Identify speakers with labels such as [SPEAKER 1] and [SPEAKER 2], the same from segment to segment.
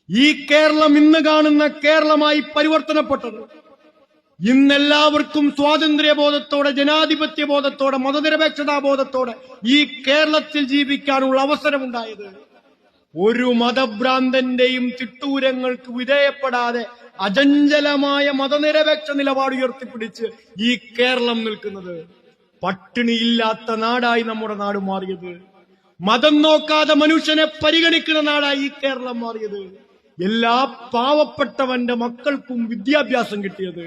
[SPEAKER 1] ഈ കേരളം ഇന്ന് കാണുന്ന കേരളമായി പരിവർത്തനപ്പെട്ടത് ഇന്നെല്ലാവർക്കും സ്വാതന്ത്ര്യബോധത്തോടെ, ജനാധിപത്യ ബോധത്തോടെ, മതനിരപേക്ഷതാ ബോധത്തോടെ ഈ കേരളത്തിൽ ജീവിക്കാനുള്ള അവസരമുണ്ടായത് ഒരു മതഭ്രാന്തന്റെയും തിട്ടൂരങ്ങൾക്ക് വിധേയപ്പെടാതെ അചഞ്ചലമായ മതനിരപേക്ഷ നിലപാട് ഉയർത്തിപ്പിടിച്ച് ഈ കേരളം നിൽക്കുന്നത്. പട്ടിണിയില്ലാത്ത നാടായി നമ്മുടെ നാട് മാറിയത്, മതം നോക്കാതെ മനുഷ്യനെ പരിഗണിക്കുന്ന നാടായി ഈ കേരളം മാറിയത്, എല്ലാ പാവപ്പെട്ടവന്റെ മക്കൾക്കും വിദ്യാഭ്യാസം കിട്ടിയത്,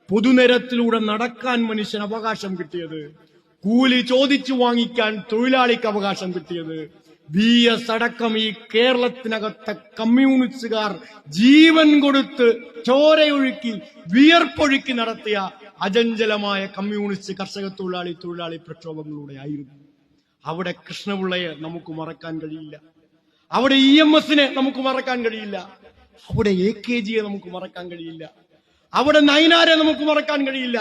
[SPEAKER 1] പൊതുനിരത്തിലൂടെ നടക്കാൻ മനുഷ്യന് അവകാശം കിട്ടിയത്, കൂലി ചോദിച്ചു വാങ്ങിക്കാൻ തൊഴിലാളിക്ക് അവകാശം കിട്ടിയത്, VS അടക്കം ഈ കേരളത്തിനകത്തെ കമ്മ്യൂണിസ്റ്റുകാർ ജീവൻ കൊടുത്ത് ചോരയൊഴുക്കി വിയർപ്പൊഴുക്കി നടത്തിയ അചഞ്ചലമായ കമ്മ്യൂണിസ്റ്റ് കർഷക തൊഴിലാളി പ്രക്ഷോഭങ്ങളിലൂടെ ആയിരുന്നു. അവിടെ കൃഷ്ണപിള്ളയെ നമുക്ക് മറക്കാൻ കഴിയില്ല, അവിടെ EMS നമുക്ക് മറക്കാൻ കഴിയില്ല, അവിടെ AKGയെ നമുക്ക് മറക്കാൻ കഴിയില്ല, അവിടെ നയനാരെ നമുക്ക് മറക്കാൻ കഴിയില്ല,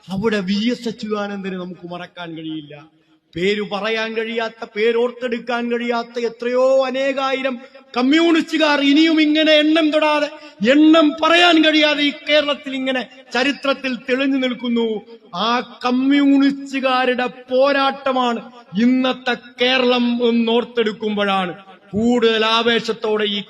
[SPEAKER 1] അവിടെ VS അച്യുതാനന്ദനെ നമുക്ക് മറക്കാൻ കഴിയില്ല. പേര് പറയാൻ കഴിയാത്ത, പേരോർത്തെടുക്കാൻ കഴിയാത്ത എത്രയോ അനേകായിരം കമ്മ്യൂണിസ്റ്റുകാർ ഇനിയും ഇങ്ങനെ എണ്ണം തൊടാതെ, എണ്ണം പറയാൻ കഴിയാതെ ഈ കേരളത്തിൽ ഇങ്ങനെ ചരിത്രത്തിൽ തെളിഞ്ഞു നിൽക്കുന്നു. ആ കമ്മ്യൂണിസ്റ്റുകാരുടെ പോരാട്ടമാണ് ഇന്നത്തെ കേരളം എന്നോർത്തെടുക്കുമ്പോഴാണ് കൂടുതൽ ആവേശത്തോടെ ഈ